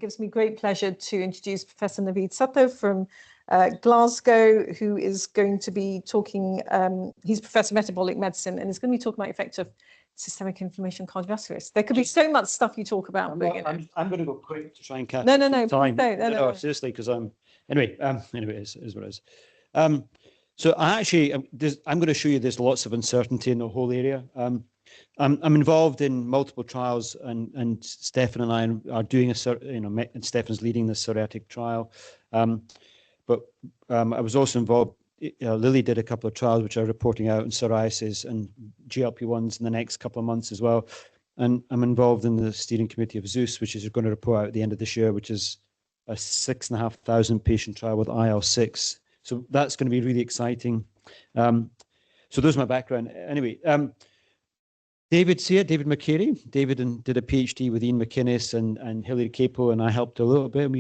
gives me great pleasure to introduce Professor Naveed Sattar from Glasgow, who is going to be talking, he's Professor of Metabolic Medicine, and is going to be talking about the effect of systemic inflammation, cardiovascular risk. There could be so much stuff you talk about. I'm going to go quick to try and catch time. No, seriously, because anyway, it is what it is. So I'm going to show you there's lots of uncertainty in the whole area. I'm involved in multiple trials, and Stefan and I are doing and Stefan's leading this psoriatic trial. But I was also involved. Lily did a couple of trials which are reporting out in psoriasis and GLP-1s in the next couple of months as well. And I'm involved in the steering committee of Zeus, which is going to report out at the end of this year, which is a 6,500 patient trial with IL-6. So that's going to be really exciting. So there's my background. Anyway, David's here, David McCary. David did a PhD with Ian McInnes and Hilary Capo, and I helped a little bit.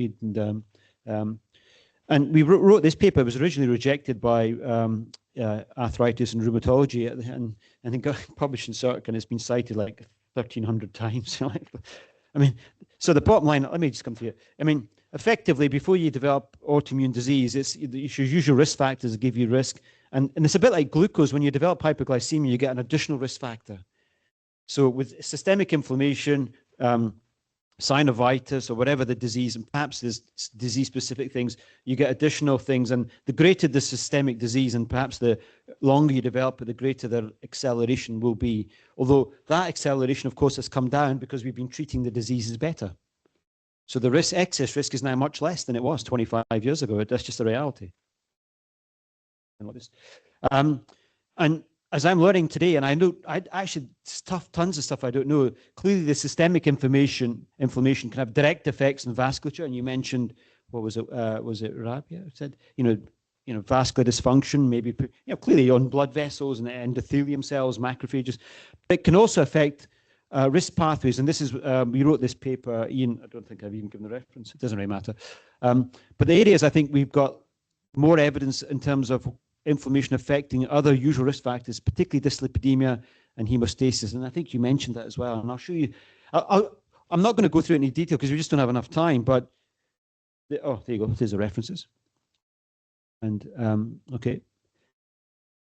And we wrote this paper. It was originally rejected by arthritis and rheumatology, and I think got published in Circ, and it's been cited like 1,300 times. I mean, so the bottom line, let me just come to you. I mean, effectively, before you develop autoimmune disease, it's your usual risk factors that give you risk. And it's a bit like glucose. When you develop hyperglycemia, you get an additional risk factor. So with systemic inflammation, synovitis, or whatever the disease, and perhaps there's disease-specific things, you get additional things. And the greater the systemic disease, and perhaps the longer you develop it, the greater the acceleration will be. Although that acceleration, of course, has come down because we've been treating the diseases better. So the excess risk is now much less than it was 25 years ago. That's just a reality. And as I'm learning today, and I know tons of stuff I don't know. Clearly, the systemic inflammation can have direct effects on vasculature. And you mentioned, what was it? Was it Rabia said? Vascular dysfunction, maybe clearly on blood vessels and endothelium cells, macrophages. It can also affect risk pathways. And this is we wrote this paper. Ian, I don't think I've even given the reference. It doesn't really matter. But the areas I think we've got more evidence in terms of inflammation affecting other usual risk factors, particularly dyslipidemia and hemostasis. And I think you mentioned that as well. And I'll show you. I'm not going to go through any detail because we just don't have enough time. But there you go. There's the references. And okay.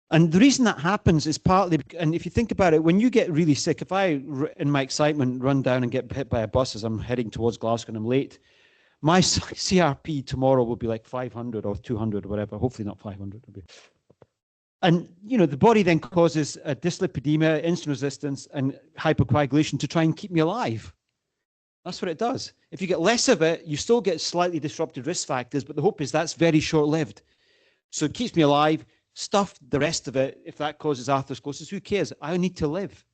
And the reason that happens is partly, and if you think about it, when you get really sick, if I, in my excitement, run down and get hit by a bus as I'm heading towards Glasgow and I'm late, my CRP tomorrow will be like 500 or 200 or whatever. Hopefully not 500. And, the body then causes a dyslipidemia, insulin resistance, and hypercoagulation to try and keep me alive. That's what it does. If you get less of it, you still get slightly disrupted risk factors, but the hope is that's very short-lived. So it keeps me alive. Stuff the rest of it. If that causes atherosclerosis, who cares? I need to live.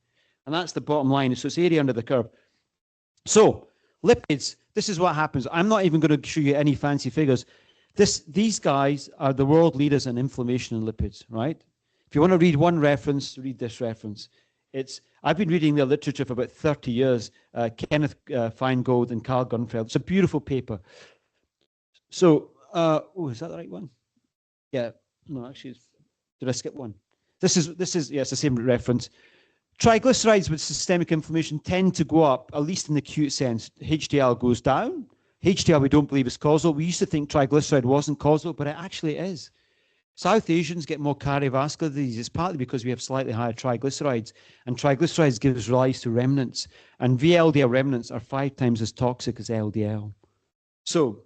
And that's the bottom line. So it's area under the curve. So lipids, this is what happens. I'm not even going to show you any fancy figures. These guys are the world leaders in inflammation and lipids, right? If you want to read one reference, read this reference. I've been reading their literature for about 30 years. Kenneth Feingold and Carl Gunfeld. It's a beautiful paper. So, is that the right one? Yeah. No, actually, did I skip one? This is yeah, it's the same reference. Triglycerides with systemic inflammation tend to go up, at least in the acute sense. HDL goes down. HDL we don't believe is causal. We used to think triglyceride wasn't causal, but it actually is. South Asians get more cardiovascular disease. It's partly because we have slightly higher triglycerides, and triglycerides gives rise to remnants, and VLDL remnants are 5 times as toxic as LDL. So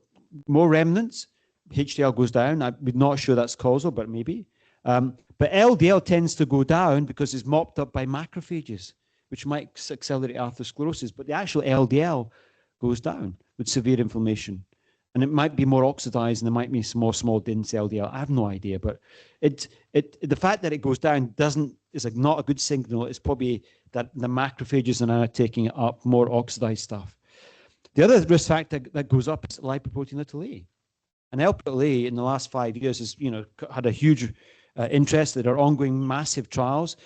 more remnants, HDL goes down. I'm not sure that's causal, but maybe. But LDL tends to go down because it's mopped up by macrophages, which might accelerate atherosclerosis. But the actual LDL goes down with severe inflammation. And it might be more oxidized, and there might be some more small dense LDL. I have no idea. But the fact that it goes down is not a good signal. It's probably that the macrophages are now taking up more oxidized stuff. The other risk factor that goes up is lipoprotein(a). And Lp(a) in the last 5 years has had a huge interest. There are ongoing massive trials.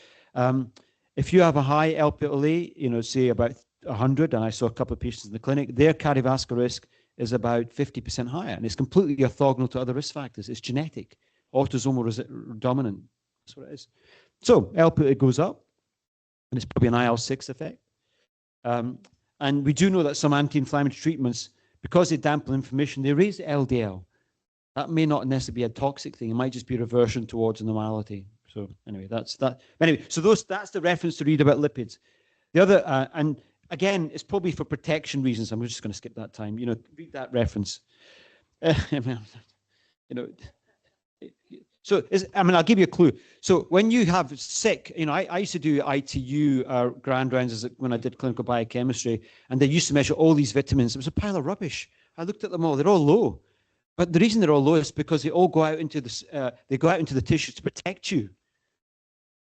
If you have a high Lp(a), say about 100, and I saw a couple of patients in the clinic, their cardiovascular risk is about 50% higher, and it's completely orthogonal to other risk factors. It's genetic, autosomal dominant. That's what it is. So Lp(a) goes up, and it's probably an IL-6 effect. And we do know that some anti-inflammatory treatments because they dampen inflammation, they raise the LDL. That may not necessarily be a toxic thing. It might just be reversion towards normality. So anyway, that's that. Anyway, so that's the reference to read about lipids. The other, and again, it's probably for protection reasons. I'm just going to skip that time. Read that reference. So, I'll give you a clue. So when you have sick, I used to do ITU grand rounds when I did clinical biochemistry, and they used to measure all these vitamins. It was a pile of rubbish. I looked at them all. They're all low. But the reason they're all low is because they all go out into the tissues to protect you.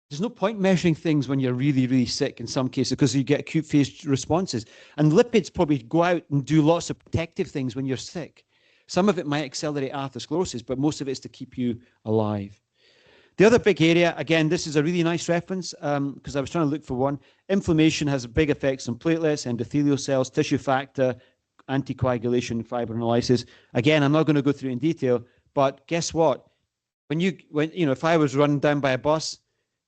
There's no point measuring things when you're really, really sick in some cases because you get acute phase responses. And lipids probably go out and do lots of protective things when you're sick. Some of it might accelerate atherosclerosis, but most of it is to keep you alive. The other big area, again, this is a really nice reference because I was trying to look for one. Inflammation has big effects on platelets, endothelial cells, tissue factor, anticoagulation, fibrinolysis. Again, I'm not going to go through it in detail, but guess what? If I was run down by a bus,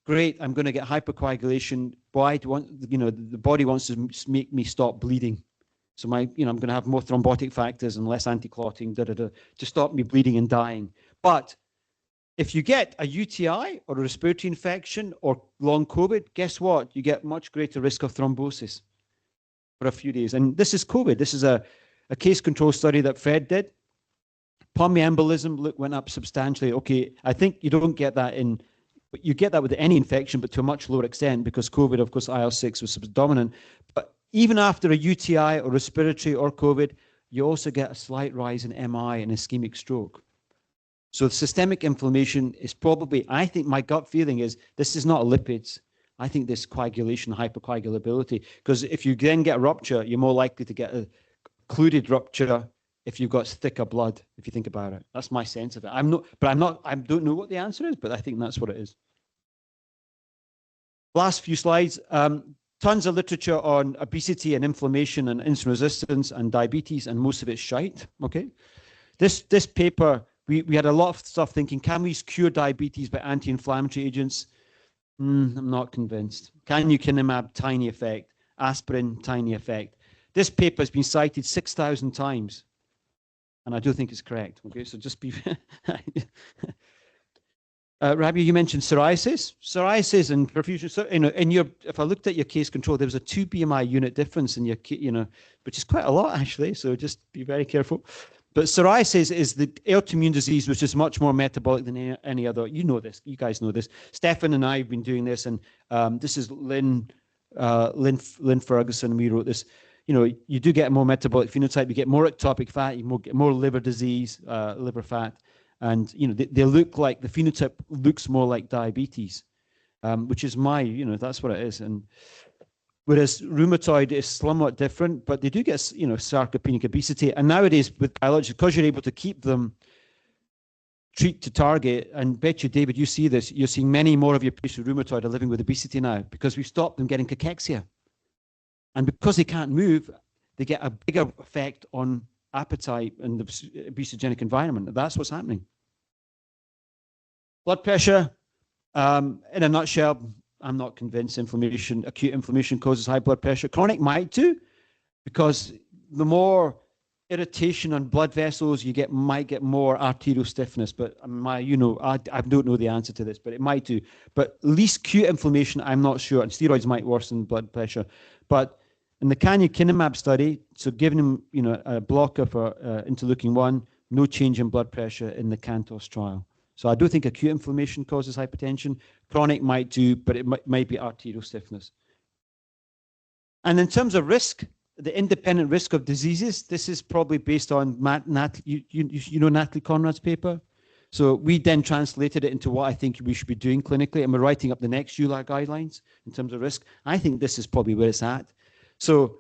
great, I'm going to get hypercoagulation. Why the body wants to make me stop bleeding. So I'm going to have more thrombotic factors and less anti-clotting, to stop me bleeding and dying. But if you get a UTI or a respiratory infection or long COVID, guess what? You get much greater risk of thrombosis for a few days. And this is COVID. This is a case control study that Fred did. Pulmonary embolism went up substantially. Okay, I think you don't get that you get that with any infection, but to a much lower extent because COVID, of course, IL-6 was dominant. But even after a UTI or respiratory or COVID, you also get a slight rise in MI and ischemic stroke. So systemic inflammation is probably, I think my gut feeling is this is not lipids. I think this coagulation, hypercoagulability, because if you then get a rupture, you're more likely to get a occluded rupture if you've got thicker blood, if you think about it. That's my sense of it. I don't know what the answer is, but I think that's what it is. Last few slides. Tons of literature on obesity and inflammation and insulin resistance and diabetes, and most of it's shite, okay? This paper, we had a lot of stuff thinking, can we cure diabetes by anti-inflammatory agents? I'm not convinced. Canakinumab, tiny effect. Aspirin, tiny effect. This paper has been cited 6,000 times, and I do think it's correct, okay? So just be... Rabia, you mentioned psoriasis. Psoriasis and perfusion. So, if I looked at your case control, there was a 2 BMI unit difference in your, which is quite a lot actually. So just be very careful. But psoriasis is the autoimmune disease, which is much more metabolic than any other. You know this. You guys know this. Stefan and I have been doing this, and this is Lynn Ferguson. We wrote this. You do get a more metabolic phenotype. You get more ectopic fat. You get more liver disease, liver fat. And, they look like, the phenotype looks more like diabetes, which is that's what it is. And whereas rheumatoid is somewhat different, but they do get, sarcopenic obesity. And nowadays with biologics, because you're able to keep them treat to target, and bet you, David, you see this, you're seeing many more of your patients with rheumatoid are living with obesity now because we've stopped them getting cachexia. And because they can't move, they get a bigger effect on appetite and the obesogenic environment. That's what's happening. Blood pressure, in a nutshell, I'm not convinced acute inflammation causes high blood pressure. Chronic might do, because the more irritation on blood vessels you might get more arterial stiffness. But I don't know the answer to this, but it might do. But at least acute inflammation, I'm not sure. And steroids might worsen blood pressure. But in the canakinumab study, so giving them, a blocker for interleukin-1, no change in blood pressure in the CANTOS trial. So I do think acute inflammation causes hypertension. Chronic might do, but it might be arterial stiffness. And in terms of risk, the independent risk of diseases, this is probably based on Natalie Conrad's paper. So we then translated it into what I think we should be doing clinically, and we're writing up the next EULAR guidelines in terms of risk. I think this is probably where it's at. So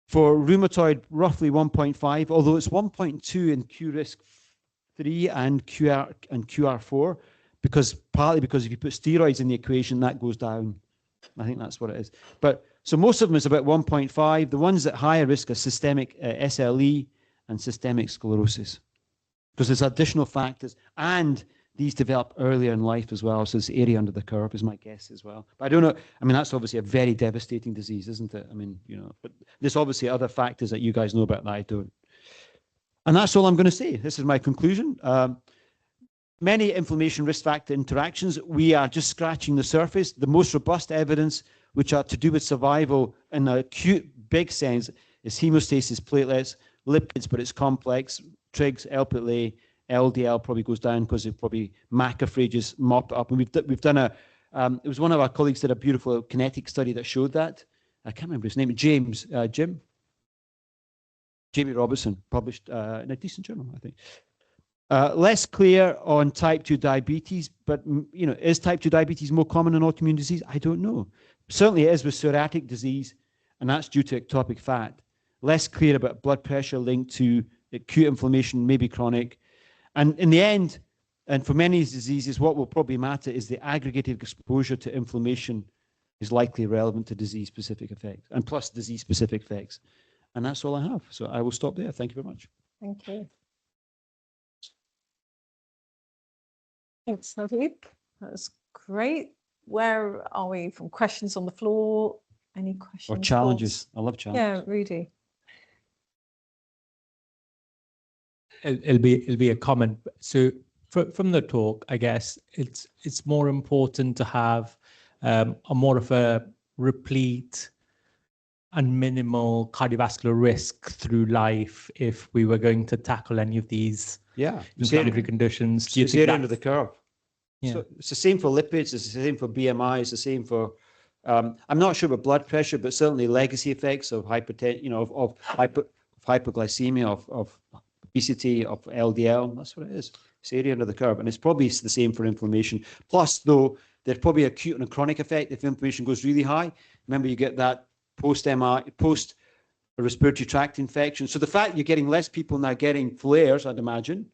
for rheumatoid, roughly 1.5, although it's 1.2 in Q-risk 3 and QR4, partly because if you put steroids in the equation, that goes down. I think that's what it is. But so most of them is about 1.5. The ones at higher risk are systemic SLE and systemic sclerosis, because there's additional factors, and these develop earlier in life as well. So it's area under the curve is my guess as well. But I don't know. I mean, that's obviously a very devastating disease, isn't it? I mean, but there's obviously other factors that you guys know about that I don't. And that's all I'm going to say. This is my conclusion. Many inflammation risk factor interactions, we are just scratching the surface. The most robust evidence, which are to do with survival in an acute big sense, is hemostasis, platelets, lipids, but it's complex, trigs, Lp(a), LDL probably goes down because of probably macrophages mop it up. And we've done a, it was one of our colleagues did a beautiful kinetic study that showed that. I can't remember his name, Jamie Robertson, published in a decent journal, I think. Less clear on type 2 diabetes, but is type 2 diabetes more common in autoimmune disease? I don't know. Certainly it is with psoriatic disease, and that's due to ectopic fat. Less clear about blood pressure linked to acute inflammation, maybe chronic. And in the end, and for many diseases, what will probably matter is the aggregated exposure to inflammation is likely relevant to disease-specific effects, and plus disease-specific effects. And that's all I have. So I will stop there. Thank you very much. Thank you. Thanks, Naveed. That was great. Where are we from questions on the floor? Any questions? Or challenges. Thoughts? I love challenges. Yeah, Rudy. It'll be a comment. So from the talk, I guess it's more important to have a more of a replete and minimal cardiovascular risk through life if we were going to tackle any of these inflammatory conditions. Do you think it's the end of the curve? Yeah. So it's the same for lipids, it's the same for BMI, it's the same for, I'm not sure about blood pressure, but certainly legacy effects of hypertension, of hypoglycemia, of obesity, of LDL. That's what it is. It's the area under the curve. And it's probably the same for inflammation. Plus, though, there's probably acute and a chronic effect if inflammation goes really high. Remember, you get that post respiratory tract infection. So the fact you're getting less people now getting flares, I'd imagine,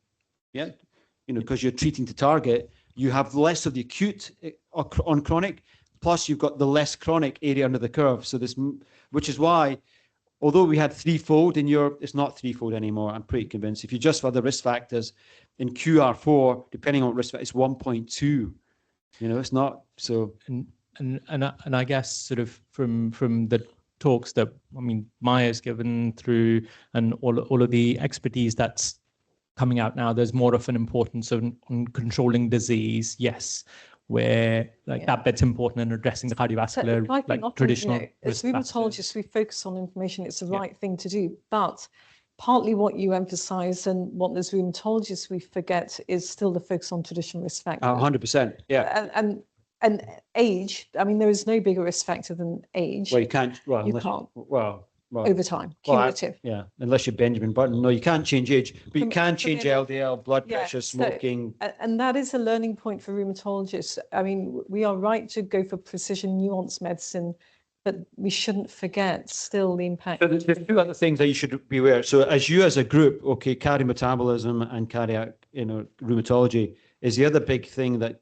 because you're treating to target, you have less of the acute on chronic, plus you've got the less chronic area under the curve. So which is why, although we had threefold in Europe, it's not threefold anymore. I'm pretty convinced. If you just for the risk factors in QR4, depending on risk factor, it's 1.2. It's not so. And I guess sort of from the talks that Maya's given through and all of the expertise that's coming out now, there's more of an importance on controlling disease, yes, where that bit's important in addressing the cardiovascular, so often, traditional as risk rheumatologists, we focus on inflammation. It's the right thing to do, but partly what you emphasize and what as rheumatologists we forget is still the focus on traditional risk factors. 100%, yeah. And age, there is no bigger risk factor than age. Well, you can't. Well, you can't. Well, over time, cumulative. Unless you're Benjamin Button. No, you can't change age, but you can change LDL, blood pressure, smoking. And that is a learning point for rheumatologists. We are right to go for precision, nuanced medicine, but we shouldn't forget still the impact. So there's two other things that you should be aware. So as a group, cardiometabolism and cardiac, rheumatology is the other big thing that,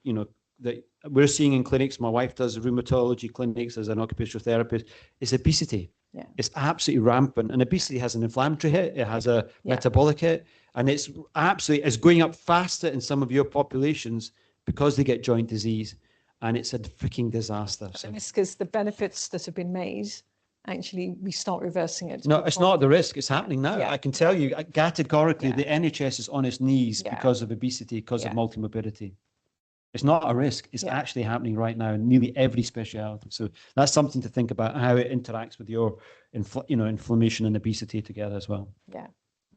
that we're seeing in clinics. My wife does rheumatology clinics as an occupational therapist, is obesity. Yeah. It's absolutely rampant, and obesity has an inflammatory hit, it has a metabolic hit, and it's going up faster in some of your populations because they get joint disease, and it's a freaking disaster. The risk is the benefits that have been made, actually we start reversing it. No, it's not the risk, it's happening now. Yeah. I can tell you categorically the NHS is on its knees because of obesity, because of multimorbidity. It's not a risk. It's actually happening right now in nearly every specialty. So that's something to think about, how it interacts with your, inflammation and obesity together as well. Yeah,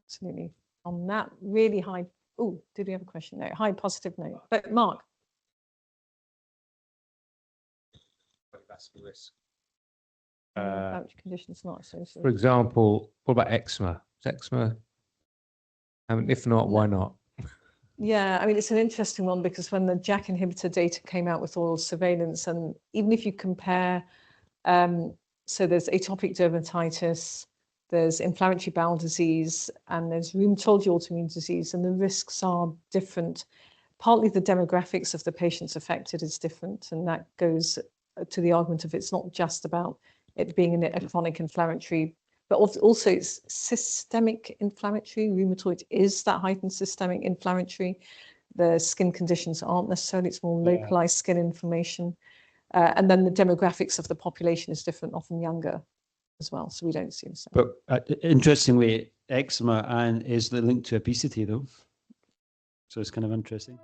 absolutely. On that really high, did we have a question? No, high positive note. But Mark. Cardiovascular risk. Which conditions not associated? For example, what about eczema? Is eczema? If not, why not? Yeah, it's an interesting one because when the JAK inhibitor data came out with oral surveillance, and even if you compare, so there's atopic dermatitis, there's inflammatory bowel disease, and there's rheumatology autoimmune disease, and the risks are different. Partly the demographics of the patients affected is different, and that goes to the argument of it's not just about it being a chronic inflammatory, but also it's systemic inflammatory. Rheumatoid is that heightened systemic inflammatory. The skin conditions aren't necessarily, it's more localized skin inflammation. And then the demographics of the population is different, often younger as well. So we don't see the same. But interestingly, eczema and is linked to obesity, though. So it's kind of interesting.